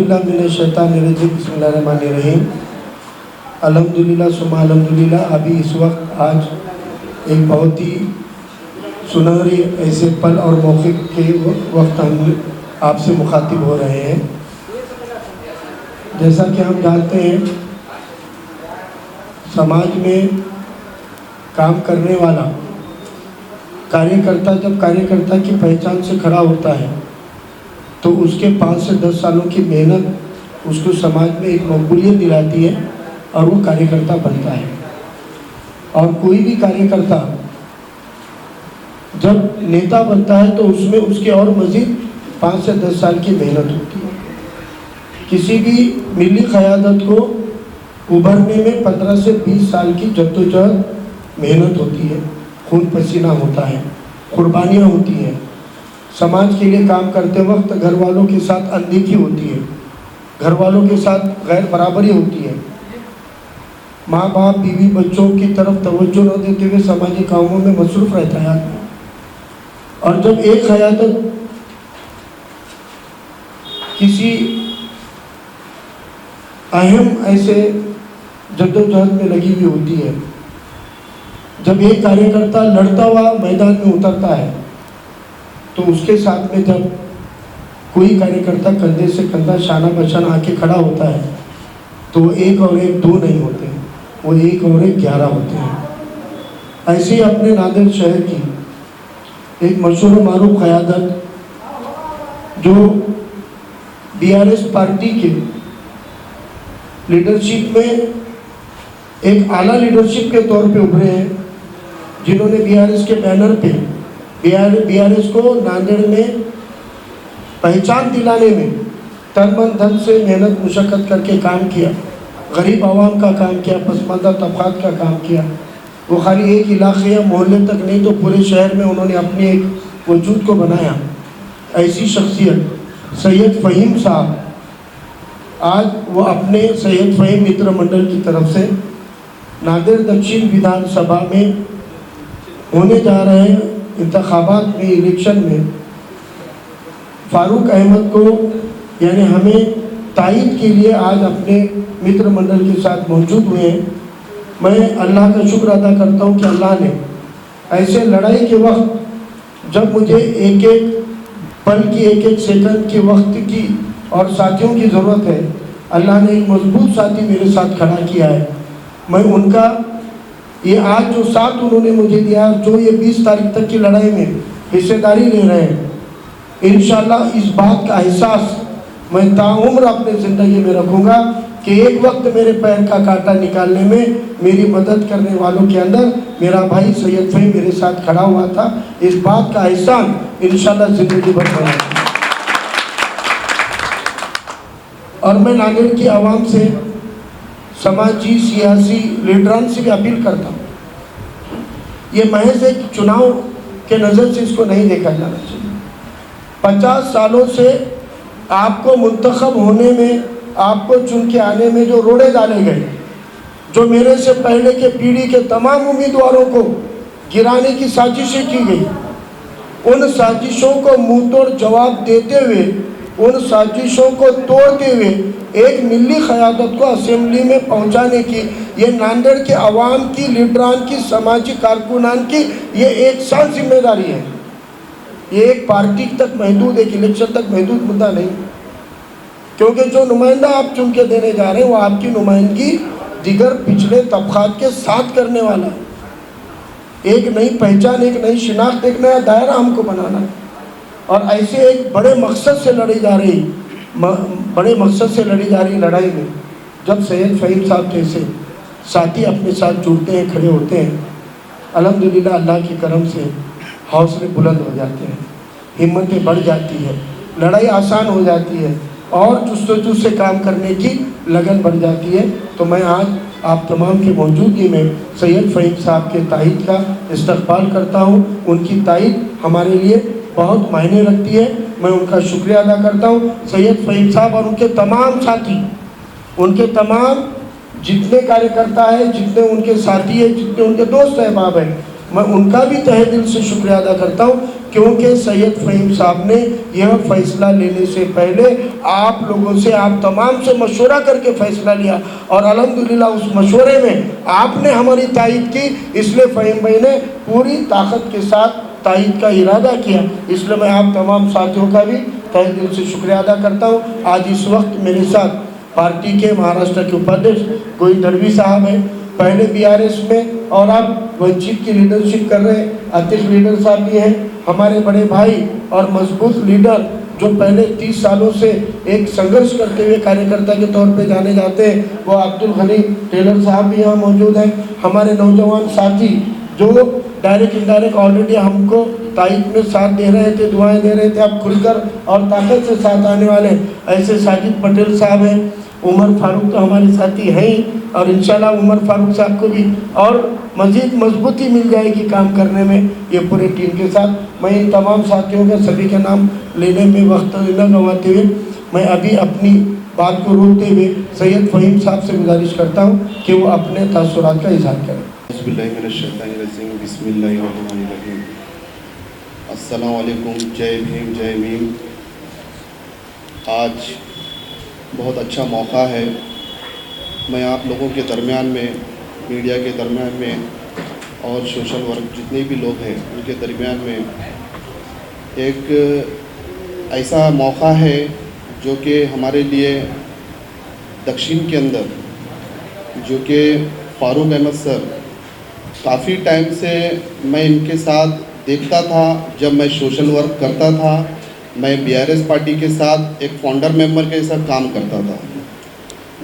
औज़ुबिल्लाहि मिनश्शैतानिर्रजीम बिस्मिल्लाहिर्रहमानिर्रहीम। अल्हम्दुलिल्लाह सुम्मा अल्हम्दुलिल्लाह। अभी इस वक्त आज एक बहुत ही सुनहरे ऐसे पल और मौके के वक्त हम आपसे मुखातिब हो रहे हैं। जैसा कि हम जानते हैं, समाज में काम करने वाला कार्यकर्ता जब कार्यकर्ता की पहचान से खड़ा होता है तो उसके 5 से 10 सालों की मेहनत उसको समाज में एक मकबूलियत दिलाती है और वो कार्यकर्ता बनता है। और कोई भी कार्यकर्ता जब नेता बनता है तो उसमें उसके और मज़ीद 5 से 10 साल की मेहनत होती है। किसी भी मिली क़यादत को उभरने में 15 से 20 साल की जद्दोजहद मेहनत होती है, खून पसीना होता है, कुर्बानियाँ होती हैं। समाज के लिए काम करते वक्त घर वालों के साथ अनदेखी होती है, घर वालों के साथ गैर बराबरी होती है, माँ बाप बीवी बच्चों की तरफ तवज्जो न देते हुए समाजी कामों में मसरूफ़ रहता है आदमी। और जब एक क़यादत किसी अहम ऐसे जद्दोजहद में लगी हुई होती है, जब एक कार्यकर्ता लड़ता हुआ मैदान में उतरता है तो उसके साथ में जब कोई कार्यकर्ता कंधे से कंधा शाना बशाना आके खड़ा होता है तो वो 1 और 1 2 नहीं होते, वो 1 और 1 11 होते हैं। ऐसे ही अपने नांदेड़ शहर की एक मशहूर मारूफ क़यादत जो बीआरएस पार्टी के लीडरशिप में एक आला लीडरशिप के तौर पे उभरे हैं, जिन्होंने बीआरएस के बैनर पे बीआरएस को नांदेड़ में पहचान दिलाने में तन मन धन से मेहनत मुशक्क़त करके काम किया, गरीब आवाम का काम किया, पसमानदा तबक़ात का काम किया। वो खाली एक इलाके या मोहल्ले तक नहीं तो पूरे शहर में उन्होंने अपने एक वजूद को बनाया। ऐसी शख्सियत सैयद फ़हीम साहब, आज वो अपने सैयद फ़हीम मित्र मंडल की तरफ से नांदेड़ दक्षिण विधानसभा में होने जा रहे इंतखाबात में, इलेक्शन में फ़ारूक अहमद को यानी हमें तायीद के लिए आज अपने मित्र मंडल के साथ मौजूद हुए हैं। मैं अल्लाह का शुक्र अदा करता हूँ कि अल्लाह ने ऐसे लड़ाई के वक्त जब मुझे एक एक पल की, एक एक सेकंड के वक्त की और साथियों की ज़रूरत है, अल्लाह ने एक मजबूत साथी मेरे साथ खड़ा किया है। मैं उनका ये आज जो साथ उन्होंने मुझे दिया, जो ये 20 तारीख तक की लड़ाई में हिस्सेदारी ले रहे हैं, इंशाअल्लाह इस बात का एहसास मैं ताउम्र अपने ज़िंदगी में रखूँगा कि एक वक्त मेरे पैर का कांटा निकालने में मेरी मदद करने वालों के अंदर मेरा भाई सैयद फ़हीम मेरे साथ खड़ा हुआ था। इस बात का एहसान इंशाअल्लाह ज़िंदगी भर बनाऊंगा। और मैं नांदेड़ की आवाम से, समाजी सियासी लीडरान से भी अपील करता हूँ, ये महज एक चुनाव के नज़र से इसको नहीं देखा जाना चाहिए। 50 सालों से आपको मुंतखब होने में, आपको चुन के आने में जो रोड़े डाले गए, जो मेरे से पहले के पीढ़ी के तमाम उम्मीदवारों को गिराने की साजिशें की गई, उन साजिशों को मुँह तोड़ जवाब देते हुए, उन साजिशों को तोड़ते हुए एक मिली क़यादत को असेंबली में पहुंचाने की ये नांदेड़ के अवाम की, लीडरान की, समाजी कारकुनान की ये एक साथ जिम्मेदारी है। ये एक पार्टी तक महदूद, एक इलेक्शन तक महदूद मुद्दा नहीं, क्योंकि जो नुमाइंदा आप चुन के देने जा रहे हैं वो आपकी नुमाइंदगी दिगर पिछले तबक़ात के साथ करने वाला है। एक नई पहचान, एक नई शिनाख्त, एक नया दायरा हमको बनाना है। और ऐसे एक बड़े मकसद से लड़ी जा रही लड़ाई में जब सैयद फ़हीम साहब जैसे साथी अपने साथ जुड़ते हैं, खड़े होते हैं, अल्हम्दुलिल्लाह अल्लाह के करम से हौसले बुलंद हो जाते हैं, हिम्मतें बढ़ जाती है, लड़ाई आसान हो जाती है और जुस्तजू से काम करने की लगन बढ़ जाती है। तो मैं आज आप तमाम की मौजूदगी में सैयद फ़हीम साहब के तायीद का इस्तक़बाल करता हूँ। उनकी तायीद हमारे लिए बहुत मायने रखती है। मैं उनका शुक्रिया अदा करता हूँ। सैयद फ़हीम साहब और उनके तमाम साथी, उनके तमाम जितने कार्यकर्ता हैं, जितने उनके साथी हैं, जितने उनके दोस्त अहबाब हैं, मैं उनका भी तहे दिल से शुक्रिया अदा करता हूँ क्योंकि सैयद फ़हीम साहब ने यह फ़ैसला लेने से पहले आप लोगों से, आप तमाम से मशवरा करके फ़ैसला लिया और अल्हम्दुलिल्लाह उस मशवरे में आपने हमारी तायीद की, इसलिए फ़हीम भाई ने पूरी ताकत के साथ तायीद का इरादा किया। इसलिए मैं आप तमाम साथियों का भी तहे दिल से शुक्रिया अदा करता हूँ। आज इस वक्त मेरे साथ पार्टी के महाराष्ट्र के उपाध्यक्ष गोविंद दड़वी साहब हैं, पहले बीआरएस में और अब वंचित की लीडरशिप कर रहे अध्यक्ष लीडर साहब भी हैं। हमारे बड़े भाई और मजबूत लीडर जो पहले 30 सालों से एक संघर्ष करते हुए कार्यकर्ता के तौर पे जाने जाते हैं, वो अब्दुल गनी टेलर साहब भी यहाँ मौजूद हैं। हमारे नौजवान साथी जो डायरेक्ट इनडायरेक्ट ऑलरेडी हमको तायीद में साथ दे रहे थे, दुआएं दे रहे थे, अब खुलकर और ताकत से साथ आने वाले ऐसे साजिद पटेल साहब हैं, उमर फारूक तो हमारे साथी हैं ही, और इंशाल्लाह उमर फारूक साहब को भी और मज़ीद मजबूती मिल जाएगी काम करने में ये पूरे टीम के साथ। मैं इन तमाम साथियों के सभी के नाम लेने में वक्त न गंवाते हुए मैं अभी अपनी बात को रोकते हुए सैयद फ़हीम साहब से गुजारिश करता हूँ कि वो अपने तासुरात का इजहार करें। बिस्मिल्लाहिर्रहमानिर्रहीम। अस्सलाम वालेकुम, जय भीम जय भीम। आज बहुत अच्छा मौका है, मैं आप लोगों के दरमियान में, मीडिया के दरमियान में और सोशल वर्क जितने भी लोग हैं उनके दरमियान में एक ऐसा मौका है जो कि हमारे लिए दक्षिण के अंदर, जो कि फ़ारूक अहमद सर, काफ़ी टाइम से मैं इनके साथ देखता था। जब मैं सोशल वर्क करता था, मैं बीआरएस पार्टी के साथ एक फाउंडर मेंबर के साथ काम करता था।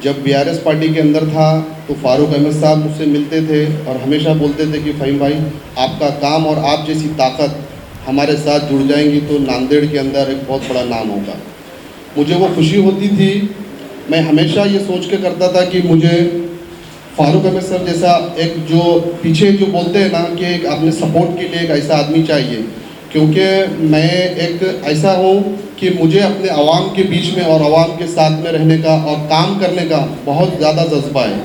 जब बीआरएस पार्टी के अंदर था तो फ़ारूक अहमद साहब मुझसे मिलते थे और हमेशा बोलते थे कि फ़हीम भाई, आपका काम और आप जैसी ताकत हमारे साथ जुड़ जाएंगी तो नांदेड़ के अंदर एक बहुत बड़ा नाम होगा। मुझे वो खुशी होती थी। मैं हमेशा ये सोच के करता था कि मुझे फ़ारूक अहमद सर जैसा एक, जो पीछे जो बोलते हैं ना कि एक अपने सपोर्ट के लिए एक ऐसा आदमी चाहिए, क्योंकि मैं एक ऐसा हूँ कि मुझे अपने आवाम के बीच में और आवाम के साथ में रहने का और काम करने का बहुत ज़्यादा जज्बा है।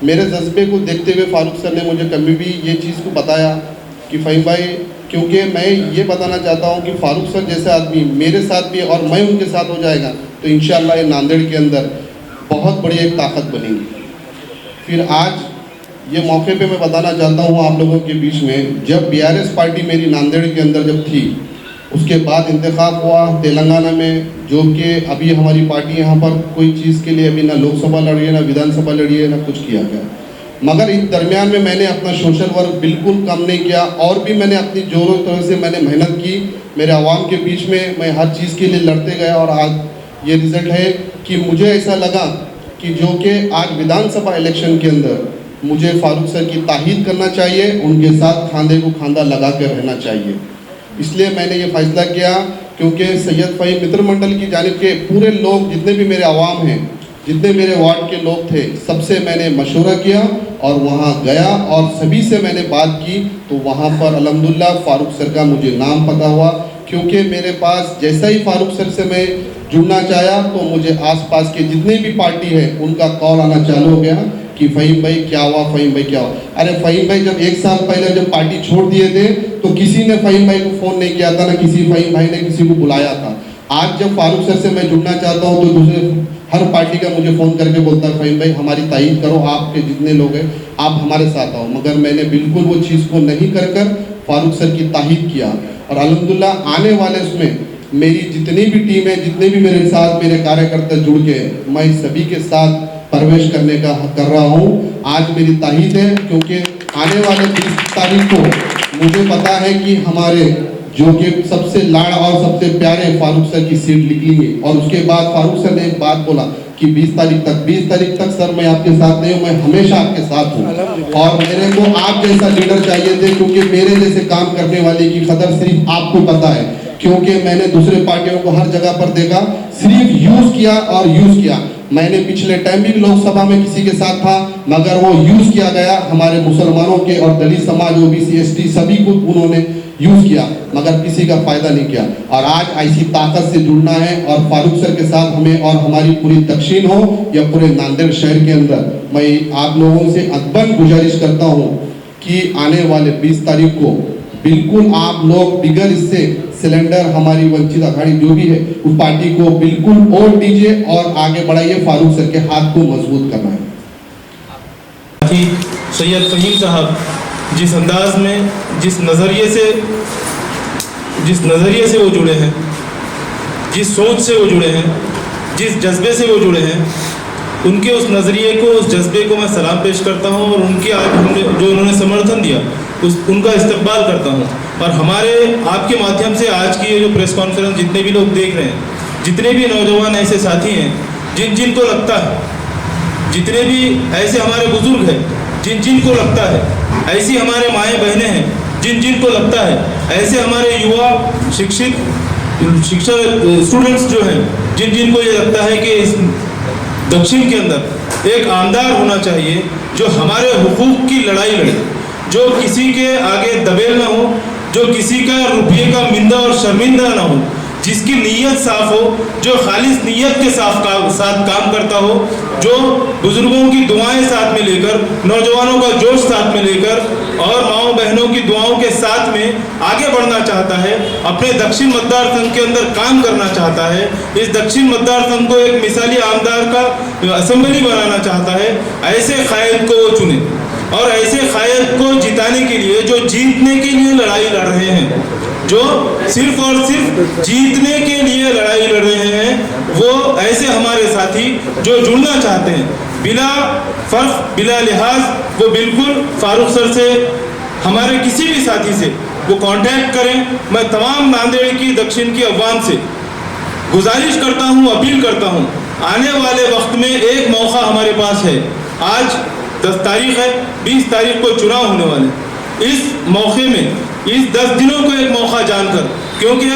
मेरे जज्बे को देखते हुए फ़ारूक सर ने मुझे कभी भी ये चीज़ को बताया कि फ़हीम भाई, क्योंकि मैं ये बताना चाहता हूँ कि फ़ारूक सर जैसा आदमी मेरे साथ भी और मैं उनके साथ हो जाएगा तो इंशाअल्लाह ये नांदेड़ के अंदर बहुत बड़ी एक ताकत बनेगी। फिर आज ये मौके पे मैं बताना चाहता हूँ आप लोगों के बीच में, जब बीआरएस पार्टी मेरी नांदेड़ के अंदर जब थी, उसके बाद इंतखाब हुआ तेलंगाना में, जो कि अभी हमारी पार्टी यहाँ पर कोई चीज़ के लिए अभी ना लोकसभा लड़ी है, ना विधानसभा लड़ी है, ना कुछ किया गया। मगर इस दरमियान में मैंने अपना सोशल वर्क बिल्कुल कम नहीं किया और भी मैंने अपनी जोरों तरह से मैंने मेहनत की। मेरे आवाम के बीच में मैं हर चीज़ के लिए लड़ते गया और आज ये रिज़ल्ट है कि मुझे ऐसा लगा कि जो कि आज विधानसभा इलेक्शन के अंदर मुझे फ़ारूक सर की ताहीद करना चाहिए, उनके साथ खांधे को खांधा लगा कर रहना चाहिए। इसलिए मैंने ये फ़ैसला किया, क्योंकि सैयद फ़हीम मित्र मंडल की जानिब के पूरे लोग, जितने भी मेरे आवाम हैं, जितने मेरे वार्ड के लोग थे, सबसे मैंने मशवरा किया और वहाँ गया और सभी से मैंने बात की। तो वहाँ पर अल्हम्दुलिल्लाह फ़ारूक सर का मुझे नाम पता हुआ, क्योंकि मेरे पास जैसा ही फ़ारूक सर से मैं जुड़ना चाहा तो मुझे आसपास के जितने भी पार्टी है उनका कॉल आना चालू हो गया कि फ़हीम भाई क्या हुआ, फ़हीम भाई क्या हुआ। अरे फ़हीम भाई जब 1 साल पहले जब पार्टी छोड़ दिए थे तो किसी ने फ़हीम भाई को फ़ोन नहीं किया था, ना किसी फ़हीम भाई ने किसी को बुलाया था। आज जब फ़ारूक सर से मैं जुड़ना चाहता हूँ तो दूसरे हर पार्टी का मुझे फ़ोन करके बोलता है फ़हीम भाई हमारी तायीद करो, आपके जितने लोग हैं आप हमारे साथ आओ। मगर मैंने बिल्कुल वो चीज़ को नहीं कर फ़ारूक सर की तायीद किया और अल्हम्दुलिल्लाह आने वाले उसमें मेरी जितनी भी टीम है, जितने भी मेरे साथ मेरे कार्यकर्ता जुड़ के, मैं सभी के साथ प्रवेश करने का कर रहा हूँ। आज मेरी ताहीद है, क्योंकि आने वाले 20 तारीख को मुझे पता है कि हमारे जो कि सबसे लाड़ और सबसे प्यारे फ़ारूक सर की सीट निकलेंगे। और उसके बाद फ़ारूक सर ने एक बात बोला कि 20 तारीख तक सर मैं आपके साथ नहीं हूँ, मैं हमेशा आपके साथ हूँ और मेरे को आप जैसा लीडर चाहिए थे, क्योंकि मेरे जैसे काम करने वाले की कदर सिर्फ आपको पता है। क्योंकि मैंने दूसरे पार्टियों को हर जगह पर देखा, सिर्फ यूज़ किया और यूज़ किया। मैंने पिछले टाइम भी लोकसभा में किसी के साथ था, मगर वो यूज़ किया गया हमारे मुसलमानों के और दलित समाज, ओबीसी, एसटी सभी को उन्होंने यूज़ किया, मगर किसी का फ़ायदा नहीं किया। और आज ऐसी ताकत से जुड़ना है और फ़ारूक सर के साथ हमें और हमारी पूरी दक्षिण हो या पूरे नांदेड़ शहर के अंदर, मैं आप लोगों से अदबन गुजारिश करता हूँ कि आने वाले 20 तारीख को बिल्कुल आप लोग बिगर इससे सिलेंडर हमारी वंचित अखाड़ी जो भी है उस पार्टी को बिल्कुल वोट दीजिए और आगे बढ़ाइए। फारूक सर के हाथ को मजबूत करना है। सैयद फ़हीम साहब जिस अंदाज में जिस नज़रिए से वो जुड़े हैं, जिस सोच से वो जुड़े हैं, जिस जज्बे से वो जुड़े हैं, उनके उस नज़रिए को, उस जज्बे को मैं सलाम पेश करता हूँ और उनके आज जो उन्होंने समर्थन दिया उनका इस्तकबाल करता हूँ। और हमारे आपके माध्यम से आज की ये जो प्रेस कॉन्फ्रेंस जितने भी लोग देख रहे हैं, जितने भी नौजवान ऐसे साथी हैं जिनको लगता है, जितने भी ऐसे हमारे बुजुर्ग हैं जिनको लगता है, ऐसी हमारे माएँ बहनें हैं जिनको लगता है, ऐसे हमारे युवा शिक्षा स्टूडेंट्स जो हैं जिनको ये लगता है कि इस दक्षिण के अंदर एक आमदार होना चाहिए जो हमारे हुकूक की लड़ाई लड़े, जो किसी के आगे दबेल ना हो, जो किसी का रुपये का मिंदा और शर्मिंदा ना हो, जिसकी नीयत साफ हो, जो खालिस नीयत के साथ काम करता हो, जो बुजुर्गों की दुआएं साथ में लेकर, नौजवानों का जोश साथ में लेकर और माओ बहनों की दुआओं के साथ में आगे बढ़ना चाहता है, अपने दक्षिण मतदार संघ के अंदर काम करना चाहता है, इस दक्षिण मतदार संघ को एक मिसाली आमदार का असेंबली बनाना चाहता है, ऐसे कायद को वो चुने। और ऐसे कायद को जिताने के लिए, जो जीतने के लिए लड़ाई लड़ रहे हैं, जो सिर्फ और सिर्फ जीतने के लिए लड़ाई लड़ रहे हैं, वो ऐसे हमारे साथी जो जुड़ना चाहते हैं बिला फर्क बिला लिहाज, वो बिल्कुल फारूक सर से, हमारे किसी भी साथी से वो कांटेक्ट करें। मैं तमाम नांदेड़ की दक्षिण की अवाम से गुजारिश करता हूँ, अपील करता हूँ, आने वाले वक्त में एक मौका हमारे पास है। आज 10 तारीख है, 20 तारीख को चुनाव होने वाले। इस मौके में, इस 10 दिनों को एक मौका जानकर, क्योंकि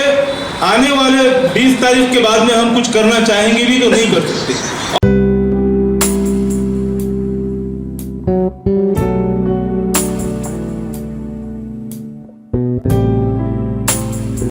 आने वाले 20 तारीख के बाद में हम कुछ करना चाहेंगे भी तो नहीं कर सकते।